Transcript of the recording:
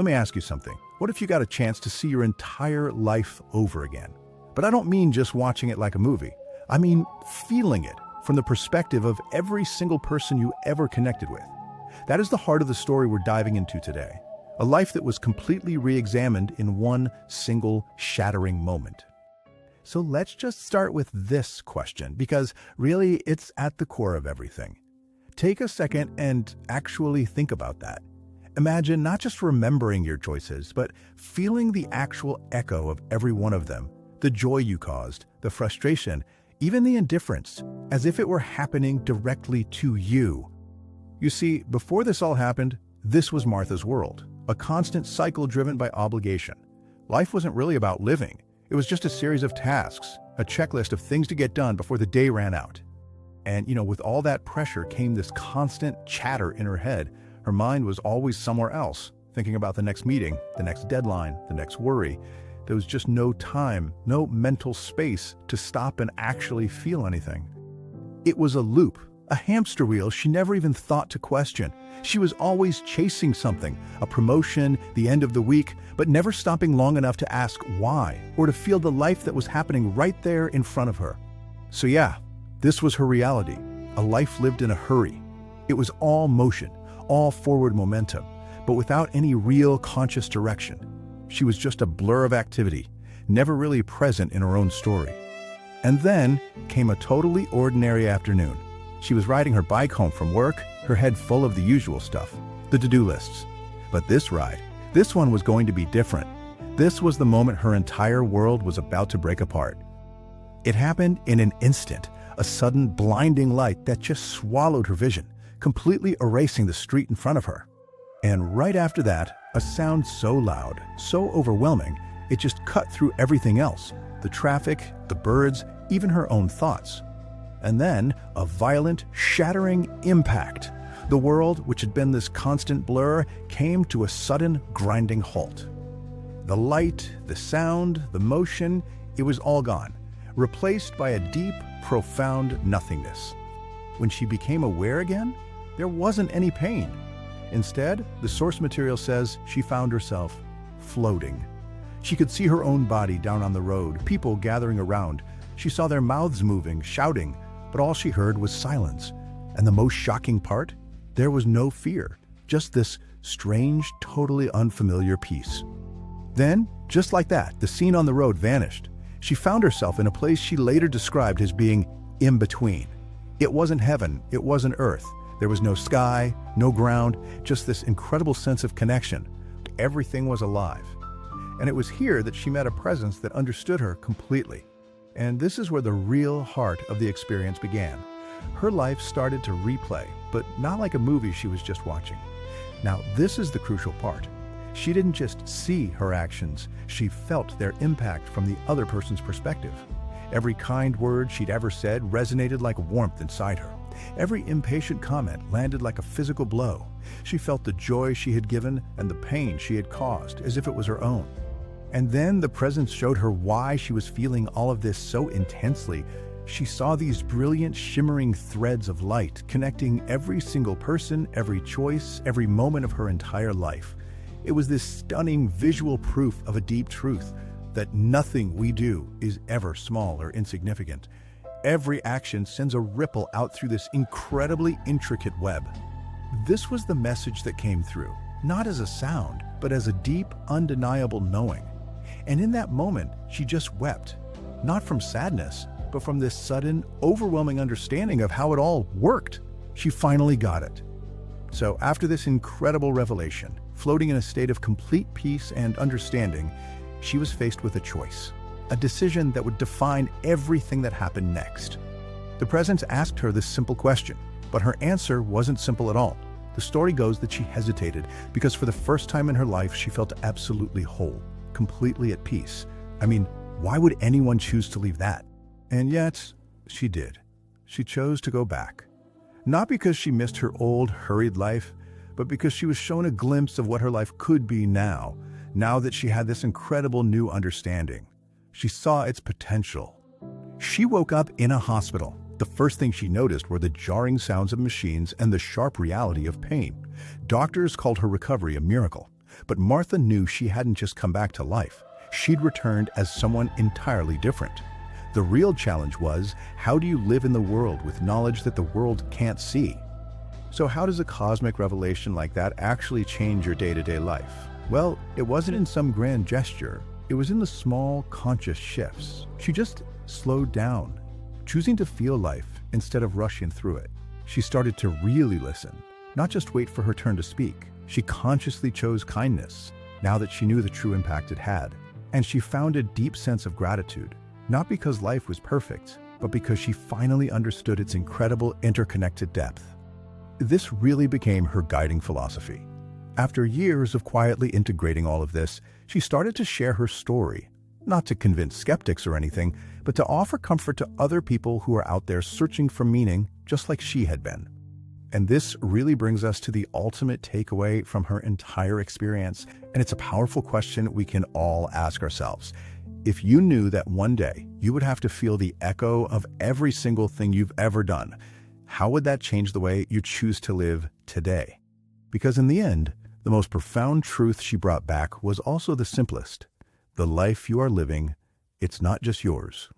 Let me ask you something. What if you got a chance to see your entire life over again? But I don't mean just watching it like a movie. I mean feeling it from the perspective of every single person you ever connected with. That is the heart of the story we're diving into today. A life that was completely re-examined in one single shattering moment. So let's just start with this question, because really it's at the core of everything. Take a second and actually think about that. Imagine not just remembering your choices, but feeling the actual echo of every one of them. The joy you caused, the frustration, even the indifference, as if it were happening directly to you. You see, before this all happened, this was Martha's world, a constant cycle driven by obligation. Life wasn't really about living. It was just a series of tasks, a checklist of things to get done before the day ran out. And, with all that pressure came this constant chatter in her head. Her mind was always somewhere else, thinking about the next meeting, the next deadline, the next worry. There was just no time, no mental space to stop and actually feel anything. It was a loop, a hamster wheel she never even thought to question. She was always chasing something, a promotion, the end of the week, but never stopping long enough to ask why, or to feel the life that was happening right there in front of her. So yeah, this was her reality, a life lived in a hurry. It was all motion, all forward momentum, but without any real conscious direction. She was just a blur of activity, never really present in her own story. And then came a totally ordinary afternoon. She was riding her bike home from work, her head full of the usual stuff, the to-do lists. But this ride, this one was going to be different. This was the moment her entire world was about to break apart. It happened in an instant, a sudden blinding light that just swallowed her vision, completely erasing the street in front of her. And right after that, a sound so loud, so overwhelming, it just cut through everything else, the traffic, the birds, even her own thoughts. And then a violent, shattering impact. The world, which had been this constant blur, came to a sudden, grinding halt. The light, the sound, the motion, it was all gone, replaced by a deep, profound nothingness. When she became aware again, there wasn't any pain. Instead, the source material says she found herself floating. She could see her own body down on the road, people gathering around. She saw their mouths moving, shouting, but all she heard was silence. And the most shocking part? There was no fear, just this strange, totally unfamiliar peace. Then, just like that, the scene on the road vanished. She found herself in a place she later described as being in between. It wasn't heaven, it wasn't earth. There was no sky, no ground, just this incredible sense of connection. Everything was alive. And it was here that she met a presence that understood her completely. And this is where the real heart of the experience began. Her life started to replay, but not like a movie she was just watching. Now, this is the crucial part. She didn't just see her actions, she felt their impact from the other person's perspective. Every kind word she'd ever said resonated like warmth inside her. Every impatient comment landed like a physical blow. She felt the joy she had given and the pain she had caused, as if it was her own. And then the presence showed her why she was feeling all of this so intensely. She saw these brilliant, shimmering threads of light connecting every single person, every choice, every moment of her entire life. It was this stunning visual proof of a deep truth, that nothing we do is ever small or insignificant. Every action sends a ripple out through this incredibly intricate web. This was the message that came through, not as a sound, but as a deep, undeniable knowing. And in that moment, she just wept, not from sadness, but from this sudden, overwhelming understanding of how it all worked. She finally got it. So after this incredible revelation, floating in a state of complete peace and understanding, she was faced with a choice, a decision that would define everything that happened next. The presence asked her this simple question, but her answer wasn't simple at all. The story goes that she hesitated because for the first time in her life, she felt absolutely whole, completely at peace. I mean, why would anyone choose to leave that? And yet, she did. She chose to go back. Not because she missed her old, hurried life, but because she was shown a glimpse of what her life could be now that she had this incredible new understanding. She saw its potential. She woke up in a hospital. The first thing she noticed were the jarring sounds of machines and the sharp reality of pain. Doctors called her recovery a miracle. But Martha knew she hadn't just come back to life. She'd returned as someone entirely different. The real challenge was, how do you live in the world with knowledge that the world can't see? So how does a cosmic revelation like that actually change your day-to-day life? Well, it wasn't in some grand gesture. It was in the small, conscious shifts. She just slowed down, choosing to feel life instead of rushing through it. She started to really listen, not just wait for her turn to speak. She consciously chose kindness, now that she knew the true impact it had. And she found a deep sense of gratitude, not because life was perfect, but because she finally understood its incredible interconnected depth. This really became her guiding philosophy. After years of quietly integrating all of this, she started to share her story, not to convince skeptics or anything, but to offer comfort to other people who are out there searching for meaning just like she had been. And this really brings us to the ultimate takeaway from her entire experience, and it's a powerful question we can all ask ourselves. If you knew that one day you would have to feel the echo of every single thing you've ever done, how would that change the way you choose to live today? Because in the end, the most profound truth she brought back was also the simplest. The life you are living, it's not just yours.